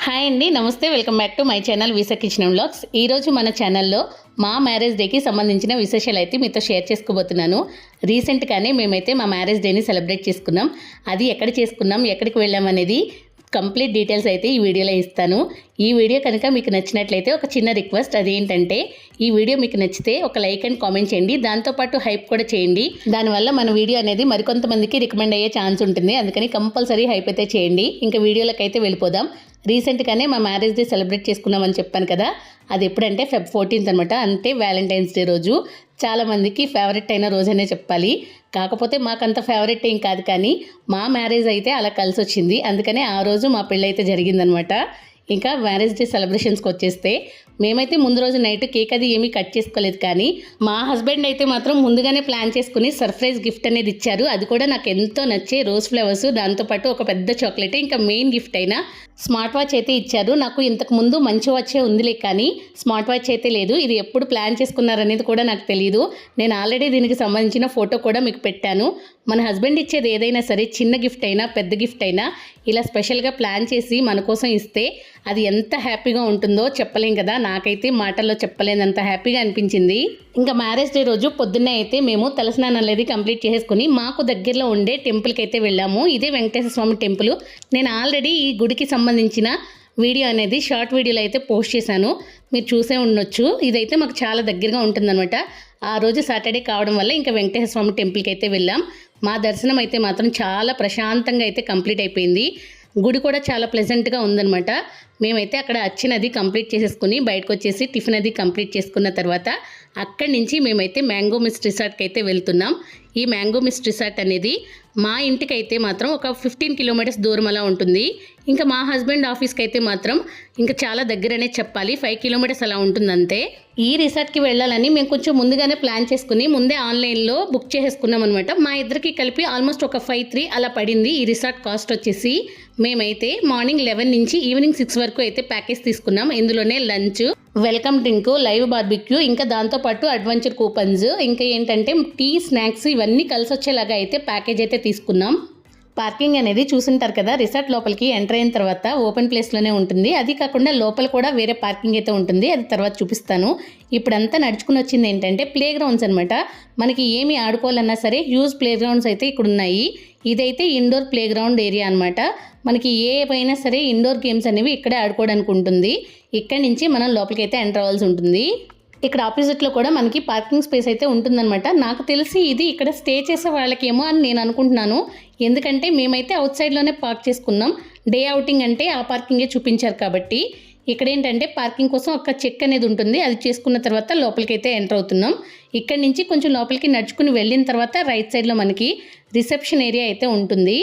Hi అండి, నమస్తే. Welcome back to my channel visa kitchen vlogs. ఈరోజు మన ఛానల్లో మా మ్యారేజ్ డేకి సంబంధించిన విశేషాలు అయితే మీతో షేర్ చేసుకోబోతున్నాను. రీసెంట్గానే మేమైతే మా మ్యారేజ్ డేని సెలబ్రేట్ చేసుకున్నాం. అది ఎక్కడ చేసుకున్నాం, ఎక్కడికి వెళ్ళాం అనేది కంప్లీట్ డీటెయిల్స్ అయితే ఈ వీడియోలో ఇస్తాను. ఈ వీడియో కనుక మీకు నచ్చినట్లయితే ఒక చిన్న రిక్వెస్ట్, అదేంటంటే ఈ వీడియో మీకు నచ్చితే ఒక లైక్ అండ్ కామెంట్ చేయండి. దాంతోపాటు హైప్ కూడా చేయండి. దానివల్ల మన వీడియో అనేది మరికొంతమందికి రికమెండ్ అయ్యే ఛాన్స్ ఉంటుంది. అందుకని కంపల్సరీ హైప్ అయితే చేయండి. ఇంకా వీడియోలకైతే వెళ్ళిపోదాం. రీసెంట్గానే మా మ్యారేజ్ డే సెలబ్రేట్ చేసుకున్నామని చెప్పాను కదా, అది ఎప్పుడంటే Feb 14th అనమాట. అంటే వ్యాలంటైన్స్ డే రోజు. చాలామందికి ఫేవరెట్ అయిన రోజనే చెప్పాలి. కాకపోతే మాకంత ఫేవరెట్ ఏం కాదు, కానీ మా మ్యారేజ్ అయితే అలా కలిసి వచ్చింది. అందుకనే ఆ రోజు మా పెళ్ళి అయితే జరిగిందనమాట. ఇంకా మ్యారేజ్ డే సెలబ్రేషన్స్కి వచ్చేస్తే మేమైతే ముందు రోజు నైట్ కేక్ అది ఏమీ కట్ చేసుకోలేదు, కానీ మా హస్బెండ్ అయితే మాత్రం ముందుగానే ప్లాన్ చేసుకుని సర్ప్రైజ్ గిఫ్ట్ అనేది ఇచ్చారు. అది కూడా నాకు ఎంతో నచ్చే రోజ్ ఫ్లవర్స్, దాంతోపాటు ఒక పెద్ద చాక్లెట్, ఇంకా మెయిన్ గిఫ్ట్ అయిన స్మార్ట్ వాచ్ అయితే ఇచ్చారు. నాకు ఇంతకు ముందు మంచి వాచే ఉందిలే, కానీ స్మార్ట్ వాచ్ అయితే లేదు. ఇది ఎప్పుడు ప్లాన్ చేసుకున్నారనేది కూడా నాకు తెలియదు. నేను ఆల్రెడీ దీనికి సంబంధించిన ఫోటో కూడా మీకు పెట్టాను. మన హస్బెండ్ ఇచ్చేది ఏదైనా సరే, చిన్న గిఫ్ట్ అయినా పెద్ద గిఫ్ట్ అయినా ఇలా స్పెషల్గా ప్లాన్ చేసి మన కోసం ఇస్తే అది ఎంత హ్యాపీగా ఉంటుందో చెప్పలేం కదా. నాకైతే మాటల్లో చెప్పలేనంత హ్యాపీగా అనిపించింది. ఇంకా మ్యారేజ్ డే రోజు పొద్దున్నే అయితే మేము తలస్నానం అనేది కంప్లీట్ చేసుకుని మాకు దగ్గరలో ఉండే టెంపుల్కి అయితే వెళ్ళాము. ఇదే వెంకటేశ్వర స్వామి టెంపుల్. నేను ఆల్రెడీ ఈ గుడికి సంబంధించిన వీడియో అనేది షార్ట్ వీడియోలో అయితే పోస్ట్ చేశాను, మీరు చూసే ఉండొచ్చు. ఇదైతే మాకు చాలా దగ్గరగా ఉంటుందన్నమాట. ఆ రోజు సాటర్డే కావడం వల్ల ఇంకా వెంకటేశ్వర స్వామి టెంపుల్కి అయితే వెళ్ళాం. మా దర్శనం అయితే మాత్రం చాలా ప్రశాంతంగా అయితే కంప్లీట్ అయిపోయింది. గుడి కూడా చాలా ప్లెజెంట్గా ఉందన్నమాట. మేమైతే అక్కడ అర్చన కంప్లీట్ చేసేసుకుని బయటకు వచ్చేసి టిఫిన్ అది కంప్లీట్ చేసుకున్న తర్వాత అక్కడి నుంచి మేమైతే మ్యాంగో మిస్ట్ రిసార్ట్కి అయితే వెళ్తున్నాం. ఈ మ్యాంగో మిస్ట్ రిసార్ట్ అనేది మా ఇంటికి అయితే మాత్రం ఒక 15 కిలోమీటర్స్ దూరం అలా ఉంటుంది. ఇంకా మా హస్బెండ్ ఆఫీస్కి అయితే మాత్రం ఇంకా చాలా దగ్గరనే చెప్పాలి, 5 కిలోమీటర్స్ అలా ఉంటుందంతే. ఈ రిసార్ట్కి వెళ్ళాలని మేము కొంచెం ముందుగానే ప్లాన్ చేసుకుని ముందే ఆన్లైన్లో బుక్ చేసేసుకున్నాం అనమాట. మా ఇద్దరికి కలిపి ఆల్మోస్ట్ ఒక 5,300 అలా పడింది. ఈ రిసార్ట్ కాస్ట్ వచ్చేసి మేమైతే మార్నింగ్ 11 నుంచి ఈవినింగ్ 6 వరకు అయితే ప్యాకేజ్ తీసుకున్నాం. ఇందులోనే lunch, welcome drink, live barbecue, ఇంకా దాంతోపాటు అడ్వెంచర్ కూపన్స్, ఇంకా ఏంటంటే టీ, స్నాక్స్ ఇవన్నీ కలిసి వచ్చేలాగా అయితే ప్యాకేజ్ అయితే తీసుకున్నాం. పార్కింగ్ అనేది చూసుంటారు కదా, రిసార్ట్ లోపలికి ఎంటర్ అయిన తర్వాత ఓపెన్ ప్లేస్లోనే ఉంటుంది. అది కాకుండా లోపల కూడా వేరే పార్కింగ్ అయితే ఉంటుంది, అది తర్వాత చూపిస్తాను. ఇప్పుడంతా నడుచుకుని వచ్చింది ఏంటంటే ప్లే గ్రౌండ్స్ అనమాట. మనకి ఏమి ఆడుకోవాలన్నా సరే హ్యూజ్ ప్లే గ్రౌండ్స్ అయితే ఇక్కడ ఉన్నాయి. ఇదైతే ఇండోర్ ప్లే గ్రౌండ్ ఏరియా అనమాట. మనకి ఏవైనా సరే ఇండోర్ గేమ్స్ అనేవి ఇక్కడే ఆడుకోవడానికి ఉంటుంది. ఇక్కడి నుంచి మనం లోపలికి అయితే ఎంటర్ అవ్వాల్సి ఉంటుంది. ఇక్కడ ఆపోజిట్లో కూడా మనకి పార్కింగ్ స్పేస్ అయితే ఉంటుందన్నమాట. నాకు తెలిసి ఇది ఇక్కడ స్టే చేసే వాళ్ళకేమో అని నేను అనుకుంటున్నాను, ఎందుకంటే మేమైతే అవుట్ సైడ్లోనే పార్క్ చేసుకున్నాం. డే అవుటింగ్ అంటే ఆ పార్కింగే చూపించారు కాబట్టి. ఇక్కడ ఏంటంటే పార్కింగ్ కోసం ఒక చెక్ అనేది ఉంటుంది, అది చేసుకున్న తర్వాత లోపలికైతే ఎంటర్ అవుతున్నాం. ఇక్కడ నుంచి కొంచెం లోపలికి నడుచుకుని వెళ్ళిన తర్వాత రైట్ సైడ్లో మనకి రిసెప్షన్ ఏరియా అయితే ఉంటుంది.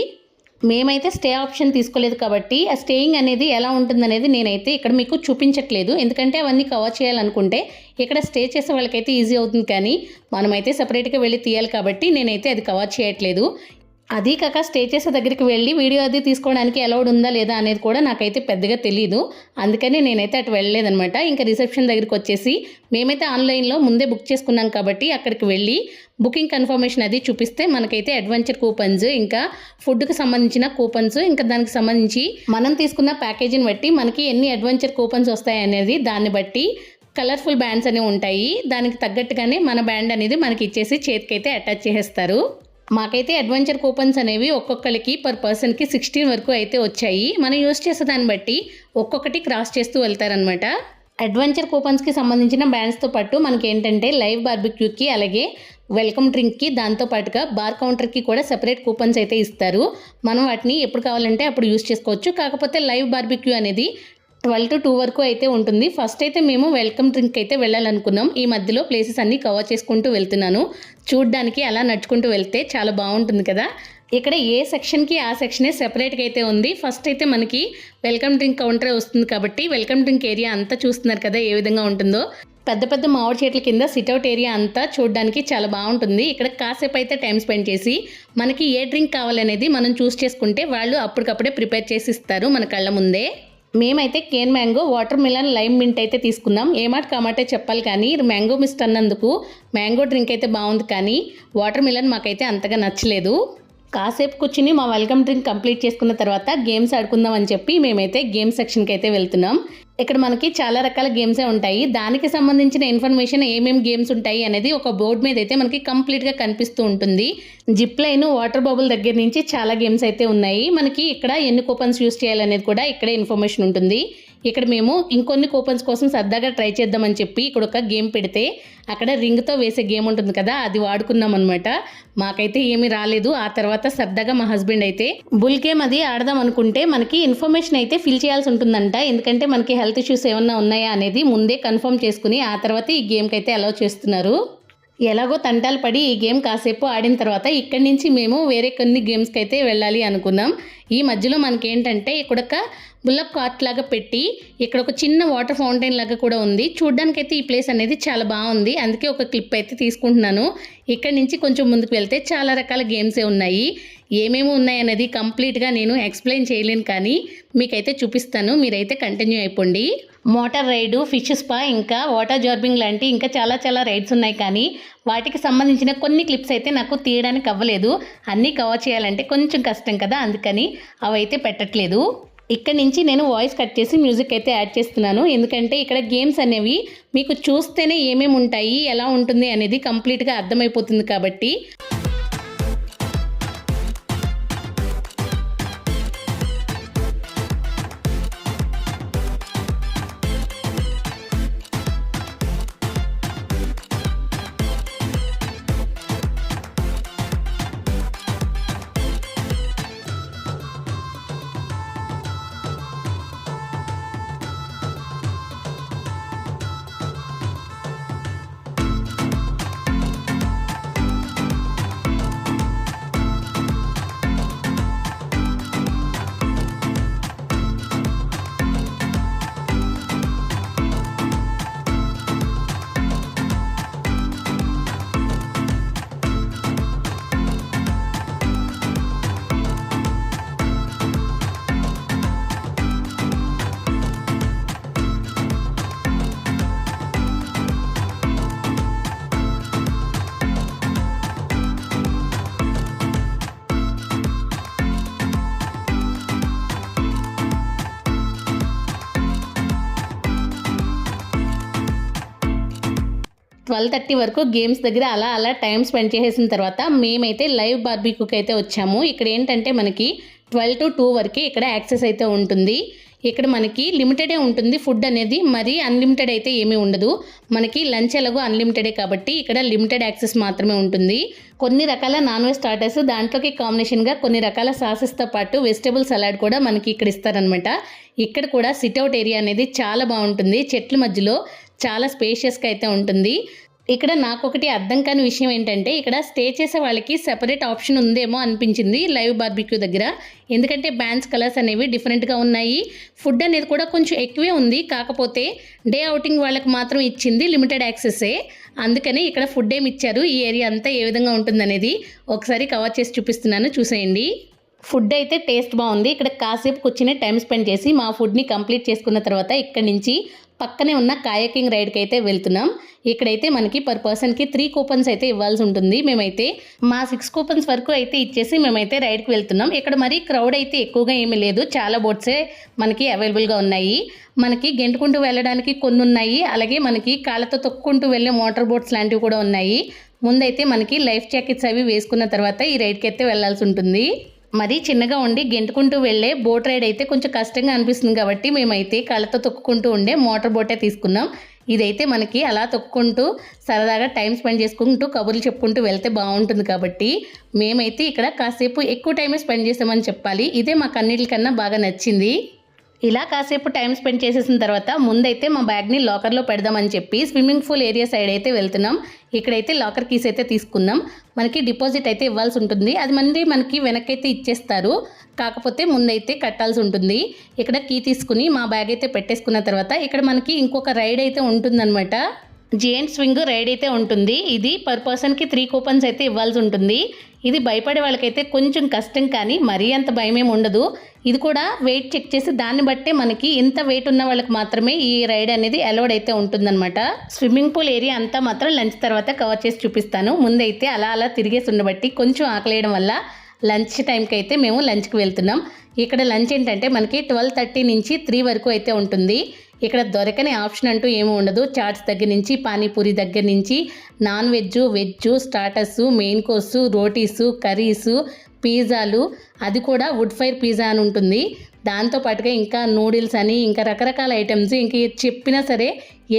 మేమైతే స్టే ఆప్షన్ తీసుకోలేదు కాబట్టి ఆ స్టేయింగ్ అనేది ఎలా ఉంటుందనేది నేనైతే ఇక్కడ మీకు చూపించట్లేదు, ఎందుకంటే అవన్నీ కవర్ చేయాలనుకుంటే ఇక్కడ స్టే చేసే వాళ్ళకైతే ఈజీ అవుతుంది, కానీ మనమైతే సపరేట్గా వెళ్ళి తీయాలి కాబట్టి నేనైతే అది కవర్ చేయట్లేదు. అది కాక స్టే చేసే దగ్గరికి వెళ్ళి వీడియో అది తీసుకోవడానికి అలౌడ్ ఉందా లేదా అనేది కూడా నాకైతే పెద్దగా తెలియదు, అందుకని నేనైతే అటు వెళ్ళలేదనమాట. ఇంకా రిసెప్షన్ దగ్గరికి వచ్చేసి మేమైతే ఆన్లైన్లో ముందే బుక్ చేసుకున్నాం కాబట్టి అక్కడికి వెళ్ళి బుకింగ్ కన్ఫర్మేషన్ అది చూపిస్తే మనకైతే అడ్వెంచర్ కూపన్స్, ఇంకా ఫుడ్కి సంబంధించిన కూపన్స్, ఇంకా దానికి సంబంధించి మనం తీసుకున్న ప్యాకేజీని బట్టి మనకి ఎన్ని అడ్వెంచర్ కూపన్స్ వస్తాయి అనేది దాన్ని బట్టి కలర్ఫుల్ బ్యాండ్స్ అనేవి ఉంటాయి. దానికి తగ్గట్టుగానే మన బ్యాండ్ అనేది మనకి ఇచ్చేసి చేతికైతే అటాచ్ చేసేస్తారు. మాకైతే అడ్వెంచర్ కూపన్స్ అనేవి ఒక్కొక్కరికి పర్ పర్సన్కి 16 వరకు అయితే వచ్చాయి. మనం యూజ్ చేసే దాన్ని బట్టి ఒక్కొక్కటి క్రాస్ చేస్తూ వెళ్తారనమాట. అడ్వెంచర్ కూపన్స్కి సంబంధించిన బ్యాండ్స్తో పాటు మనకి ఏంటంటే లైవ్ బార్బిక్యూకి, అలాగే వెల్కమ్ డ్రింక్కి, దాంతోపాటుగా బార్ కౌంటర్కి కూడా సెపరేట్ కూపన్స్ అయితే ఇస్తారు. మనం వాటిని ఎప్పుడు కావాలంటే అప్పుడు యూజ్ చేసుకోవచ్చు. కాకపోతే లైవ్ బార్బిక్యూ అనేది 12 to 2 వరకు అయితే ఉంటుంది. ఫస్ట్ అయితే మేము వెల్కమ్ డ్రింక్ అయితే వెళ్ళాలనుకున్నాం. ఈ మధ్యలో ప్లేసెస్ అన్నీ కవర్ చేసుకుంటూ వెళ్తున్నాను. చూడ్డానికి అలా నడుచుకుంటూ వెళ్తే చాలా బాగుంటుంది కదా. ఇక్కడ ఏ సెక్షన్కి ఆ సెక్షనే సెపరేట్గా అయితే ఉంది. ఫస్ట్ అయితే మనకి వెల్కమ్ డ్రింక్ కౌంటరే వస్తుంది కాబట్టి వెల్కమ్ డ్రింక్ ఏరియా అంతా చూస్తున్నారు కదా ఏ విధంగా ఉంటుందో. పెద్ద పెద్ద మామిడి చెట్ల కింద సిట్అవుట్ ఏరియా అంతా చూడడానికి చాలా బాగుంటుంది. ఇక్కడ కాసేపు అయితే టైం స్పెండ్ చేసి మనకి ఏ డ్రింక్ కావాలనేది మనం చూస్ చేసుకుంటే వాళ్ళు అప్పటికప్పుడే ప్రిపేర్ చేసి ఇస్తారు మన కళ్ళ ముందే. మేమైతే cane mango, watermelon, lime mint అయితే తీసుకున్నాం. ఏమాట కామాటే చెప్పాలి, కానీ మ్యాంగో మిస్ట్ అన్నందుకు మ్యాంగో డ్రింక్ అయితే బాగుంది, కానీ వాటర్ మిలన్ మాకైతే అంతగా నచ్చలేదు. కాసేపు కూర్చుని మా వెల్కమ్ డ్రింక్ కంప్లీట్ చేసుకున్న తర్వాత గేమ్స్ ఆడుకుందాం అని చెప్పి మేమైతే గేమ్స్ సెక్షన్కి అయితే వెళ్తున్నాం. ఇక్కడ మనకి చాలా రకాల గేమ్సే ఉంటాయి. దానికి సంబంధించిన ఇన్ఫర్మేషన్ ఏమేమి గేమ్స్ ఉంటాయి అనేది ఒక బోర్డు మీద అయితే మనకి కంప్లీట్గా కనిపిస్తూ ఉంటుంది. జిప్ లైన్, వాటర్ బబుల్ దగ్గర నుంచి చాలా గేమ్స్ అయితే ఉన్నాయి. మనకి ఇక్కడ ఎన్ని కూపన్స్ యూస్ చేయాలనేది కూడా ఇక్కడే ఇన్ఫర్మేషన్ ఉంటుంది. ఇక్కడ మేము ఇంకొన్ని కూపన్స్ కోసం సరదాగా ట్రై చేద్దామని చెప్పి ఇక్కడ ఒక గేమ్ పెడితే అక్కడ రింగ్తో వేసే గేమ్ ఉంటుంది కదా, అది వాడుకున్నాం అనమాట. మాకైతే ఏమీ రాలేదు. ఆ తర్వాత సరదాగా మా హస్బెండ్ అయితే బుల్ గేమ్ అది ఆడదాం అనుకుంటే మనకి ఇన్ఫర్మేషన్ అయితే ఫిల్ చేయాల్సి ఉంటుందంట. ఎందుకంటే మనకి హెల్త్ ఇష్యూస్ ఏమన్నా ఉన్నాయా అనేది ముందే కన్ఫర్మ్ చేసుకుని ఆ తర్వాత ఈ గేమ్కి అయితే అలౌ చేస్తున్నారు. ఎలాగో తంటాలు పడి ఈ గేమ్ కాసేపు ఆడిన తర్వాత ఇక్కడి నుంచి మేము వేరే కొన్ని గేమ్స్కి అయితే వెళ్ళాలి అనుకున్నాం. ఈ మధ్యలో మనకేంటంటే ఇక్కడ ఒక బుల్లక్ కార్ట్ లాగా పెట్టి ఇక్కడ ఒక చిన్న వాటర్ ఫౌంటైన్ లాగా కూడా ఉంది. చూడ్డానికైతే ఈ ప్లేస్ అనేది చాలా బాగుంది. అందుకే ఒక క్లిప్ అయితే తీసుకుంటున్నాను. ఇక్కడ నుంచి కొంచెం ముందుకు వెళ్తే చాలా రకాల గేమ్సే ఉన్నాయి. ఏమేమి ఉన్నాయనేది కంప్లీట్గా నేను ఎక్స్ప్లెయిన్ చేయలేను, కానీ మీకైతే చూపిస్తాను. మీరైతే కంటిన్యూ అయిపోండి. మోటార్ రైడు, ఫిష్ స్పా, ఇంకా వాటర్ జార్బింగ్ లాంటి ఇంకా చాలా రైడ్స్ ఉన్నాయి. కానీ వాటికి సంబంధించిన కొన్ని క్లిప్స్ అయితే నాకు తీయడానికి అవ్వలేదు. అన్నీ కవర్ చేయాలంటే కొంచెం కష్టం కదా, అందుకని అవైతే పెట్టట్లేదు. ఇక్కడ నుంచి నేను వాయిస్ కట్ చేసి మ్యూజిక్ అయితే యాడ్ చేస్తున్నాను. ఎందుకంటే ఇక్కడ గేమ్స్ అనేవి మీకు చూస్తేనే ఏమేమి ఉంటాయి, ఎలా ఉంటుంది అనేది కంప్లీట్గా అర్థమైపోతుంది కాబట్టి. ట్వెల్వ్ వరకు గేమ్స్ దగ్గర అలా టైం స్పెండ్ చేసేసిన తర్వాత మేమైతే లైవ్ బార్బీక్యూకి అయితే వచ్చాము. ఇక్కడ ఏంటంటే మనకి 12 to 2 వరకే ఇక్కడ యాక్సెస్ అయితే ఉంటుంది. ఇక్కడ మనకి లిమిటెడే ఉంటుంది ఫుడ్ అనేది, మరీ అన్లిమిటెడ్ అయితే ఏమీ ఉండదు. మనకి లంచ్ ఎలాగో అన్లిమిటెడే కాబట్టి ఇక్కడ లిమిటెడ్ యాక్సెస్ మాత్రమే ఉంటుంది. కొన్ని రకాల నాన్ వెజ్ స్టార్టర్స్, దాంట్లోకి కాంబినేషన్గా కొన్ని రకాల సాసెస్తో పాటు వెజిటబుల్ సలాడ్ కూడా మనకి ఇక్కడ ఇస్తారనమాట. ఇక్కడ కూడా సిట్అవుట్ ఏరియా అనేది చాలా బాగుంటుంది. చెట్ల మధ్యలో చాలా స్పేషియస్గా అయితే ఉంటుంది. ఇక్కడ నాకొకటి అర్థం కాని విషయం ఏంటంటే ఇక్కడ స్టే చేసే వాళ్ళకి సెపరేట్ ఆప్షన్ ఉందేమో అనిపించింది లైవ్ బార్బిక్యూ దగ్గర. ఎందుకంటే బ్యాండ్స్ కలర్స్ అనేవి డిఫరెంట్గా ఉన్నాయి. ఫుడ్ అనేది కూడా కొంచెం ఎక్కువే ఉంది. కాకపోతే డే అవుటింగ్ వాళ్ళకి మాత్రం ఇచ్చింది లిమిటెడ్ యాక్సెస్సే. అందుకని ఇక్కడ ఫుడ్ ఏమి ఇచ్చారు, ఈ ఏరియా అంతా ఏ విధంగా ఉంటుందనేది ఒకసారి కవర్ చేసి చూపిస్తున్నాను, చూసేయండి. ఫుడ్ అయితే టేస్ట్ బాగుంది. ఇక్కడ కాసేపు కూర్చుని టైం స్పెండ్ చేసి మా ఫుడ్ని కంప్లీట్ చేసుకున్న తర్వాత ఇక్కడ నుంచి పక్కనే ఉన్న కాయకింగ్ రైడ్కి అయితే వెళ్తున్నాం. ఇక్కడైతే మనకి పర్ పర్సన్కి 3 కూపన్స్ అయితే ఇవ్వాల్సి ఉంటుంది. మేమైతే మా 6 కూపన్స్ వరకు అయితే ఇచ్చేసి మేమైతే రైడ్కి వెళ్తున్నాం. ఇక్కడ మరి క్రౌడ్ అయితే ఎక్కువగా ఏమీ లేదు. చాలా బోట్సే మనకి అవైలబుల్గా ఉన్నాయి. మనకి గెంటుకుంటూ వెళ్ళడానికి కొన్ని ఉన్నాయి. అలాగే మనకి కాళ్ళతో తొక్కుంటూ వెళ్ళే మోటార్ బోట్స్ లాంటివి కూడా ఉన్నాయి. ముందైతే మనకి లైఫ్ జాకెట్స్ అవి వేసుకున్న తర్వాత ఈ రైడ్కి అయితే వెళ్ళాల్సి ఉంటుంది. మరి చిన్నగా ఉండి గెంటుకుంటూ వెళ్ళే బోట్ రైడ్ అయితే కొంచెం కష్టంగా అనిపిస్తుంది కాబట్టి మేమైతే కాళ్ళతో తొక్కుకుంటూ ఉండే మోటార్ బోటే తీసుకున్నాం. ఇదైతే మనకి అలా తొక్కుకుంటూ సరదాగా టైం స్పెండ్ చేసుకుంటూ కబుర్లు చెప్పుకుంటూ వెళ్తే బాగుంటుంది కాబట్టి మేమైతే ఇక్కడ కాసేపు ఎక్కువ టైమే స్పెండ్ చేసామని చెప్పాలి. ఇదే మాకు అన్నిటికన్నా బాగా నచ్చింది. ఇలా కాసేపు టైం స్పెండ్ చేసేసిన తర్వాత ముందైతే మా బ్యాగ్ని లాకర్లో పెడదామని చెప్పి స్విమ్మింగ్ పూల్ ఏరియా సైడ్ అయితే వెళ్తున్నాం. ఇక్కడైతే లాకర్ కీస్ అయితే తీసుకున్నాం. మనకి డిపాజిట్ అయితే ఇవ్వాల్సి ఉంటుంది. అది మనకి వెనక్కి అయితే ఇచ్చేస్తారు. కాకపోతే ముందైతే కట్టాల్సి ఉంటుంది. ఇక్కడ కీ తీసుకుని మా బ్యాగ్ అయితే పెట్టేసుకున్న తర్వాత ఇక్కడ మనకి ఇంకొక రైడ్ అయితే ఉంటుందన్నమాట. జెయింట్ స్వింగ్ రైడ్ అయితే ఉంటుంది. ఇది పర్ పర్సన్కి 3 కూపన్స్ అయితే ఇవ్వాల్సి ఉంటుంది. ఇది భయపడే వాళ్ళకైతే కొంచెం కష్టం, కానీ మరీ అంత భయమేమి ఉండదు. ఇది కూడా వెయిట్ చెక్ చేసి దాన్ని బట్టే మనకి ఇంత వెయిట్ ఉన్న వాళ్ళకి మాత్రమే ఈ రైడ్ అనేది అలౌడ్ అయితే ఉంటుందన్నమాట. స్విమ్మింగ్ పూల్ ఏరియా అంతా మాత్రం లంచ్ తర్వాత కవర్ చేసి చూపిస్తాను. ముందైతే అలా తిరిగేసి ఉండబట్టి కొంచెం ఆకలేయడం వల్ల లంచ్ టైంకి అయితే మేము లంచ్కి వెళ్తున్నాం. ఇక్కడ లంచ్ ఏంటంటే మనకి 12:30 నుంచి 3 వరకు అయితే ఉంటుంది. ఇక్కడ దొరకని ఆప్షన్ అంటూ ఏమీ ఉండదు. చాట్స్ దగ్గర నుంచి, పానీపూరి దగ్గర నుంచి, non veg, veg, starters, main course, rotis, curries, పిజ్జాలు, అది కూడా వుడ్ ఫైర్ పిజ్జా అని ఉంటుంది. దాంతోపాటుగా ఇంకా నూడిల్స్ అని, ఇంకా రకరకాల ఐటమ్స్, ఇంక చెప్పినా సరే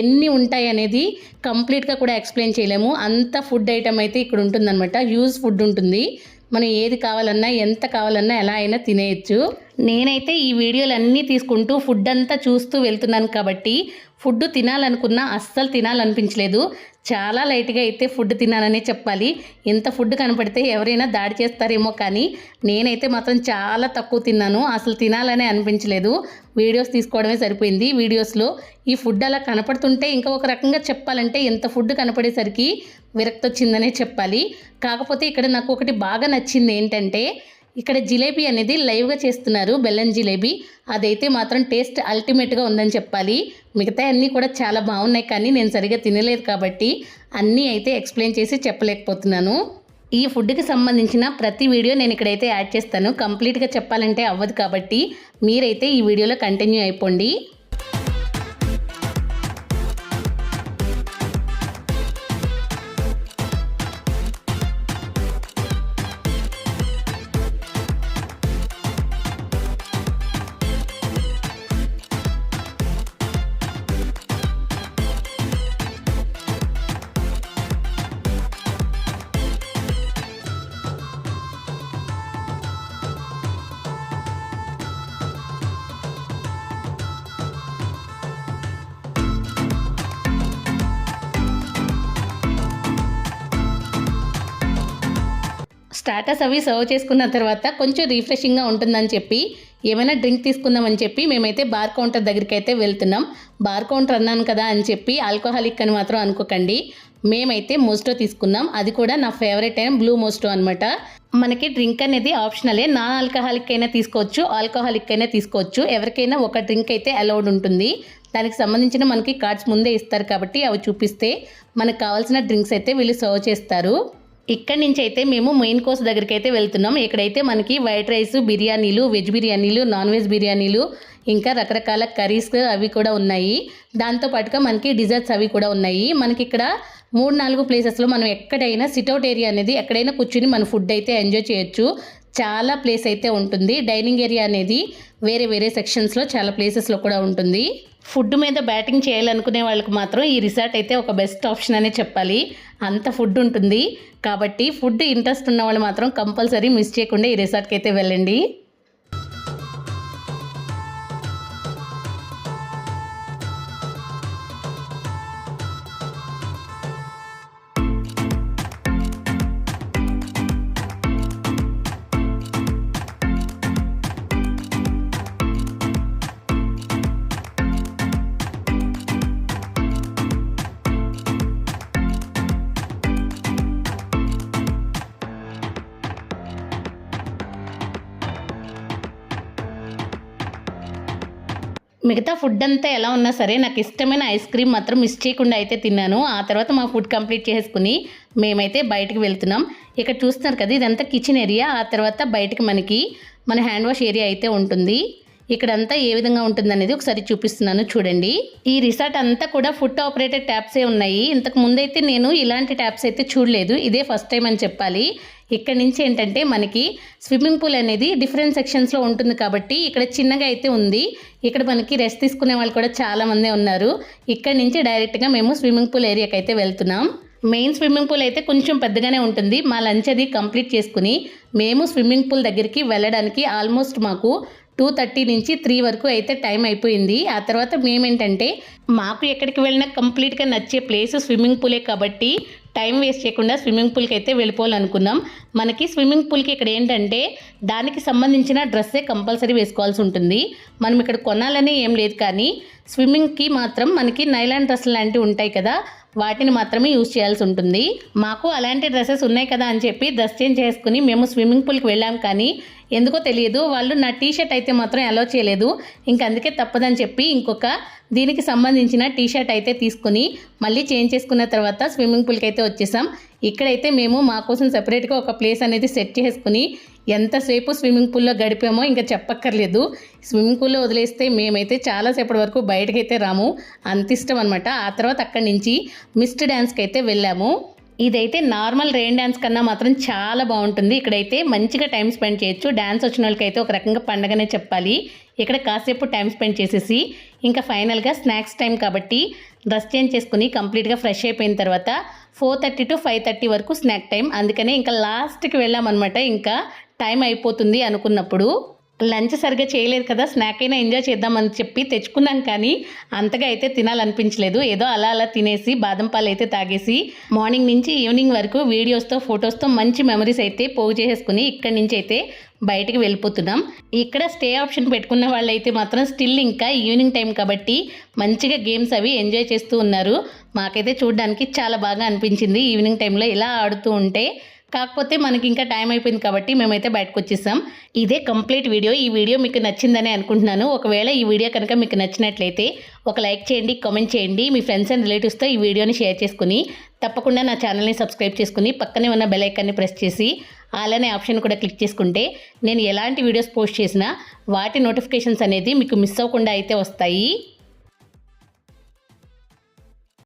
ఎన్ని ఉంటాయి అనేది కంప్లీట్గా కూడా ఎక్స్ప్లెయిన్ చేయలేము. అంత ఫుడ్ ఐటమ్ అయితే ఇక్కడ ఉంటుందన్నమాట. హ్యూజ్ ఫుడ్ ఉంటుంది. మనం ఏది కావాలన్నా, ఎంత కావాలన్నా ఎలా అయినా తినేయచ్చు. నేనైతే ఈ వీడియోలన్నీ తీసుకుంటూ ఫుడ్ అంతా చూస్తూ వెళ్తున్నాను కాబట్టి ఫుడ్ తినాలనుకున్నా అస్సలు తినాలనిపించలేదు. చాలా లైట్గా అయితే ఫుడ్ తిన్నాననే చెప్పాలి. ఎంత ఫుడ్ కనపడితే ఎవరైనా దాడి చేస్తారేమో, కానీ నేనైతే మాత్రం చాలా తక్కువ తిన్నాను. అసలు తినాలనే అనిపించలేదు. వీడియోస్ తీసుకోవడమే సరిపోయింది. వీడియోస్లో ఈ ఫుడ్ అలా కనపడుతుంటే ఇంకా ఒక రకంగా చెప్పాలంటే ఎంత ఫుడ్ కనపడేసరికి విరక్తి వచ్చిందనే చెప్పాలి. కాకపోతే ఇక్కడ నాకు ఒకటి బాగా నచ్చింది ఏంటంటే, ఇక్కడ జిలేబీ అనేది లైవ్గా చేస్తున్నారు, బెల్లం జిలేబీ. అదైతే మాత్రం టేస్ట్ అల్టిమేట్గా ఉందని చెప్పాలి. మిగతా అన్నీ కూడా చాలా బాగున్నాయి, కానీ నేను సరిగా తినలేదు కాబట్టి అన్నీ అయితే ఎక్స్ప్లెయిన్ చేసి చెప్పలేకపోతున్నాను. ఈ ఫుడ్కి సంబంధించిన ప్రతి వీడియో నేను ఇక్కడైతే యాడ్ చేస్తాను. కంప్లీట్గా చెప్పాలంటే అవ్వదు కాబట్టి మీరైతే ఈ వీడియోలో కంటిన్యూ అయిపోండి. స్టార్టర్స్ అవి సర్వ్ చేసుకున్న తర్వాత కొంచెం రిఫ్రెషింగ్గా ఉంటుందని చెప్పి ఏమైనా డ్రింక్ తీసుకుందామని చెప్పి మేమైతే బార్ కౌంటర్ దగ్గరికి అయితే వెళ్తున్నాం. బార్ కౌంటర్ అన్నాను కదా అని చెప్పి ఆల్కహాలిక్ అని మాత్రం అనుకోకండి. మేమైతే మోస్టో తీసుకున్నాం. అది కూడా నా ఫేవరెట్ అయిన బ్లూ మోస్టో అనమాట. మనకి డ్రింక్ అనేది ఆప్షనలే. నాన్ ఆల్కహాలిక్ అయినా తీసుకోవచ్చు, ఆల్కహాలిక్ అయినా తీసుకోవచ్చు. ఎవరికైనా ఒక డ్రింక్ అయితే అలౌడ్ ఉంటుంది. దానికి సంబంధించిన మనకి కార్డ్స్ ముందే ఇస్తారు కాబట్టి అవి చూపిస్తే మనకు కావాల్సిన డ్రింక్స్ అయితే వీళ్ళు సర్వ్ చేస్తారు. ఇక్కడి నుంచి అయితే మేము మెయిన్ కోర్స్ దగ్గరికి అయితే వెళ్తున్నాం. ఇక్కడైతే మనకి వైట్ రైస్, బిర్యానీలు, వెజ్ బిర్యానీలు, నాన్ వెజ్ బిర్యానీలు, ఇంకా రకరకాల కర్రీస్ అవి కూడా ఉన్నాయి. దాంతోపాటుగా మనకి డిజర్ట్స్ అవి కూడా ఉన్నాయి. మనకి ఇక్కడ 3-4 ప్లేసెస్లో మనం ఎక్కడైనా సిట్అవుట్ ఏరియా అనేది ఎక్కడైనా కూర్చుని మన ఫుడ్ అయితే ఎంజాయ్ చేయొచ్చు. చాలా ప్లేస్ అయితే ఉంటుంది. డైనింగ్ ఏరియా అనేది వేరే వేరే సెక్షన్స్లో చాలా ప్లేసెస్లో కూడా ఉంటుంది. ఫుడ్ మీద బ్యాటింగ్ చేయాలనుకునే వాళ్ళకి మాత్రం ఈ రిసార్ట్ అయితే ఒక బెస్ట్ ఆప్షన్ అనే చెప్పాలి. అంత ఫుడ్ ఉంటుంది కాబట్టి ఫుడ్ ఇంట్రెస్ట్ ఉన్న వాళ్ళు మాత్రం కంపల్సరీ మిస్ చేయకుండా ఈ రిసార్ట్కి అయితే వెళ్ళండి. మిగతా ఫుడ్ అంతా ఎలా ఉన్నా సరే నాకు ఇష్టమైన ఐస్ క్రీమ్ మాత్రం మిస్ చేయకుండా అయితే తిన్నాను. ఆ తర్వాత మా ఫుడ్ కంప్లీట్ చేసుకుని మేమైతే బయటకు వెళ్తున్నాం. ఇక్కడ చూస్తున్నారు కదా, ఇదంతా కిచెన్ ఏరియా. ఆ తర్వాత బయటకు మన హ్యాండ్ వాష్ ఏరియా అయితే ఉంటుంది. ఇక్కడంతా ఏ విధంగా ఉంటుందనేది ఒకసారి చూపిస్తున్నాను చూడండి. ఈ రిసార్ట్ అంతా కూడా ఫుట్ ఆపరేటెడ్ ట్యాప్సే ఉన్నాయి. ఇంతకు ముందైతే నేను ఇలాంటి ట్యాప్స్ అయితే చూడలేదు. ఇదే ఫస్ట్ టైం అని చెప్పాలి. ఇక్కడ నుంచి ఏంటంటే మనకి స్విమ్మింగ్ పూల్ అనేది డిఫరెంట్ సెక్షన్స్లో ఉంటుంది కాబట్టి ఇక్కడ చిన్నగా అయితే ఉంది. ఇక్కడ మనకి రెస్ట్ తీసుకునే వాళ్ళు కూడా చాలామంది ఉన్నారు. ఇక్కడ నుంచి డైరెక్ట్గా మేము స్విమ్మింగ్ పూల్ ఏరియాకి అయితే వెళ్తున్నాం. మెయిన్ స్విమ్మింగ్ పూల్ అయితే కొంచెం పెద్దగానే ఉంటుంది. మా లంచ్ అది కంప్లీట్ చేసుకుని మేము స్విమ్మింగ్ పూల్ దగ్గరికి వెళ్ళడానికి ఆల్మోస్ట్ మాకు 2:30 నుంచి 3 వరకు అయితే టైం అయిపోయింది. ఆ తర్వాత మేమేంటంటే మాకు ఎక్కడికి వెళ్ళినా కంప్లీట్గా నచ్చే ప్లేస్ స్విమ్మింగ్ పూలే కాబట్టి టైం వేస్ట్ చేయకుండా స్విమ్మింగ్ పూల్కి అయితే వెళ్ళిపోవాలనుకున్నాం. మనకి స్విమ్మింగ్ పూల్కి ఇక్కడ ఏంటంటే దానికి సంబంధించిన డ్రెస్సే కంపల్సరీ వేసుకోవాల్సి ఉంటుంది. మనం ఇక్కడ కొనాలని ఏం లేదు, కానీ స్విమ్మింగ్కి మాత్రం మనకి నైలాన్ డ్రెస్సులు లాంటివి ఉంటాయి కదా, వాటిని మాత్రమే యూజ్ చేయాల్సి ఉంటుంది. మాకు అలాంటి డ్రెస్సెస్ ఉన్నాయి కదా అని చెప్పి డ్రెస్ చేంజ్ చేసుకుని మేము స్విమ్మింగ్ పూల్కి వెళ్ళాం, కానీ ఎందుకో తెలియదు వాళ్ళు నా టీషర్ట్ అయితే మాత్రం అలౌ చేయలేదు. ఇంక అందుకే తప్పదని చెప్పి ఇంకొక దీనికి సంబంధించిన టీషర్ట్ అయితే తీసుకుని మళ్ళీ చేంజ్ చేసుకున్న తర్వాత స్విమ్మింగ్ పూల్కి అయితే వచ్చేసాం. ఇక్కడైతే మేము మా కోసం సెపరేట్గా ఒక ప్లేస్ అనేది సెట్ చేసుకుని ఎంతసేపు స్విమ్మింగ్ పూల్లో గడిపామో ఇంకా చెప్పక్కర్లేదు. స్విమ్మింగ్ పూల్లో వదిలేస్తే మేమైతే చాలాసేపటి వరకు బయటకైతే రాము, అంత ఇష్టం అనమాట. ఆ తర్వాత అక్కడి నుంచి మిస్ట్ డ్యాన్స్కి అయితే వెళ్ళాము. ఇదైతే నార్మల్ రెయిన్ డ్యాన్స్ కన్నా మాత్రం చాలా బాగుంటుంది. ఇక్కడైతే మంచిగా టైం స్పెండ్ చేయొచ్చు. డ్యాన్స్ వచ్చిన వాళ్ళకైతే ఒక రకంగా పండగనే చెప్పాలి. ఇక్కడ కాసేపు టైం స్పెండ్ చేసేసి ఇంకా ఫైనల్గా స్నాక్స్ టైం కాబట్టి డ్రెస్ చేంజ్ చేసుకుని కంప్లీట్గా ఫ్రెష్ అయిపోయిన తర్వాత 4:30 to 5:30 వరకు స్నాక్ టైం. అందుకనే ఇంకా లాస్ట్కి వెళ్ళామన్నమాట. ఇంకా టైం అయిపోతుంది అనుకున్నప్పుడు లంచ్ సరిగ్గా చేయలేదు కదా, స్నాక్ అయినా ఎంజాయ్ చేద్దామని చెప్పి తెచ్చుకున్నాం, కానీ అంతగా అయితే తినాలనిపించలేదు. ఏదో అలా అలా తినేసి బాదం పాలు అయితే తాగేసి మార్నింగ్ నుంచి ఈవినింగ్ వరకు వీడియోస్తో ఫొటోస్తో మంచి మెమరీస్ అయితే పోగు చేసేసుకుని ఇక్కడి నుంచి అయితే బయటికి వెళ్ళిపోతున్నాం. ఇక్కడ స్టే ఆప్షన్ పెట్టుకున్న వాళ్ళు అయితే మాత్రం స్టిల్ ఇంకా ఈవినింగ్ టైం కాబట్టి మంచిగా గేమ్స్ అవి ఎంజాయ్ చేస్తూ ఉన్నారు. మాకైతే చూడడానికి చాలా బాగా అనిపించింది ఈవినింగ్ టైంలో ఇలా ఆడుతూ ఉంటే. కాకపోతే మనకి ఇంకా టైం అయిపోయింది కాబట్టి మేమైతే బయటకు వచ్చేసాం. ఇదే కంప్లీట్ వీడియో. ఈ వీడియో మీకు నచ్చిందని అనుకుంటున్నాను. ఒకవేళ ఈ వీడియో కనుక మీకు నచ్చినట్లయితే ఒక లైక్ చేయండి, కామెంట్ చేయండి. మీ ఫ్రెండ్స్ అండ్ రిలేటివ్స్తో ఈ వీడియోని షేర్ చేసుకుని తప్పకుండా నా ఛానల్ని సబ్స్క్రైబ్ చేసుకుని పక్కనే ఉన్న బెల్ ఐకాన్ని ప్రెస్ చేసి ఆల్ అనే ఆప్షన్ కూడా క్లిక్ చేసుకుంటే నేను ఎలాంటి వీడియోస్ పోస్ట్ చేసినా వాటి నోటిఫికేషన్స్ అనేది మీకు మిస్ అవ్వకుండా అయితే వస్తాయి.